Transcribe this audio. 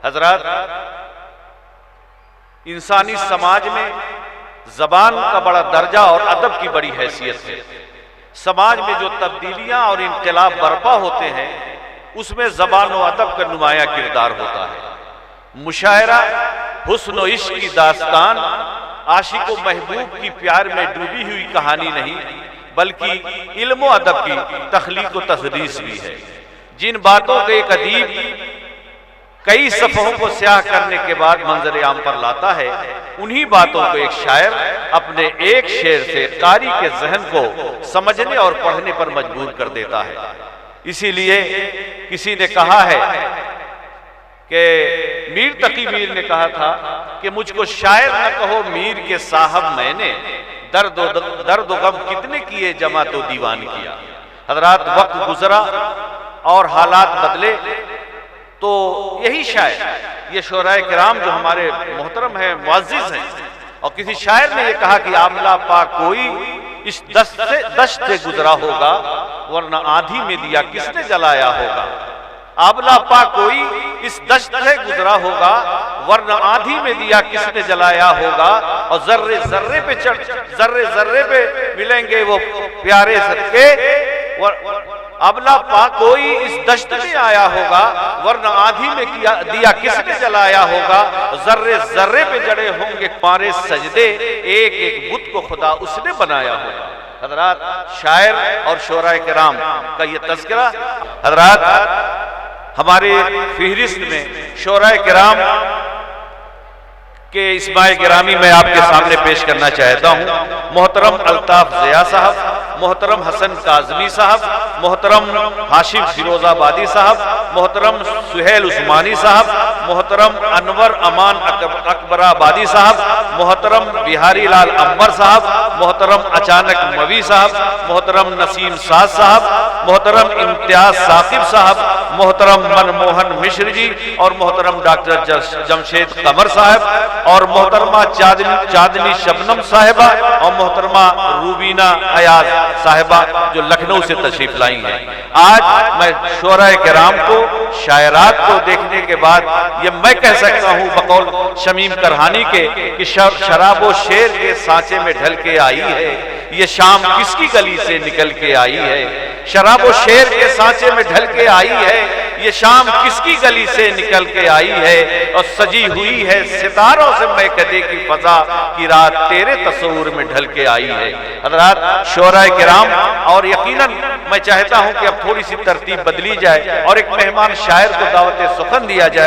حضرات، انسانی سماج میں زبان کا بڑا درجہ اور ادب کی بڑی حیثیت ہے۔ سماج میں جو تبدیلیاں اور انقلاب برپا ہوتے ہیں اس میں زبان و ادب کا نمایاں کردار ہوتا ہے۔ مشاعرہ حسن و عشق کی داستان عاشق و محبوب کی پیار میں ڈوبی ہوئی کہانی نہیں، بلکہ علم و ادب کی تخلیق و تدریس بھی ہے۔ جن باتوں کے ایک ادیب کئی صفحوں کو سیاہ کرنے کے بعد منظر عام پر لاتا ہے، انہی باتوں کو ایک شاعر اپنے ایک شعر سے قاری کے ذہن کو سمجھنے اور پڑھنے پر مجبور کر دیتا ہے۔ اسی لیے کسی نے کہا ہے کہ میر تقی میر نے کہا تھا کہ مجھ کو شاعر نہ کہو میر کے صاحب، میں نے درد و غم کتنے کیے جمع تو دیوان کیا۔ حضرات، وقت گزرا اور حالات بدلے تو یہی شاعر، یہ شعراء کرام جو ہمارے محترم ہیں، معزز ہیں، اور کسی شاعر نے یہ کہا کہ آملہ پا کوئی اس دشت سے گزرا ہوگا ورنہ آندھی میں دیا کس نے جلایا ہوگا۔ آملہ پا کوئی اس دشت سے گزرا ہوگا ورنہ آندھی میں دیا کس نے جلایا ہوگا، اور ذرے ذرے پہ ملیں گے وہ پیارے صدقے، ابلا پا کوئی اس دشت میں آیا ہوگا ورنہ آندھی میں دیا کس نے جلایا ہوگا، ذرے ذرے پہ جڑے ہوں گے پارے سجدے، ایک ایک بت کو خدا اس نے بنایا ہوگا۔ حضرات، شاعر اور شعراء کرام کا یہ تذکرہ، حضرات ہمارے فہرست میں شعراء کرام کے اسماء گرامی میں آپ کے سامنے پیش کرنا چاہتا ہوں۔ محترم الطاف ضیاء صاحب، محترم حسن کاظمی صاحب، محترم ہاشم فیروز آبادی صاحب، محترم سہیل عثمانی صاحب، محترم انور امان اکبر آبادی صاحب، محترم بہاری لال امبر صاحب، محترم اچانک موی صاحب، محترم نسیم ساز صاحب، محترم امتیاز ثاقب صاحب، محترم منموہن مشر جی، اور محترم ڈاکٹر جمشید قمر صاحب، اور محترمہ چاندنی شبنم صاحبہ، اور محترمہ روبینہ ایاز صاحبہ جو لکھنؤ سے تشریف لائی ہیں۔ آج میں شعراء کرام کو، شاعرات کو دیکھنے کے بعد یہ میں کہہ سکتا ہوں بقول شمیم کرہانی کے کہ شراب و شیر کے سانچے میں ڈھل کے آئی ہے، یہ شام کس کی گلی سے نکل کے آئی ہے۔ شراب و شیر کے سانچے میں ڈھل کے آئی ہے، یہ شام کس کی گلی سے نکل کے آئی ہے، اور سجی ہوئی ہے ستاروں سے مہکدے کی فضا کی رات تیرے تصور میں ڈھل کے آئی ہے۔ حضرات، شعراء کرام، اور یقیناً میں چاہتا ہوں کہ اب تھوڑی سی ترتیب بدلی جائے اور ایک مہمان شاعر کو دعوت سخن دیا جائے۔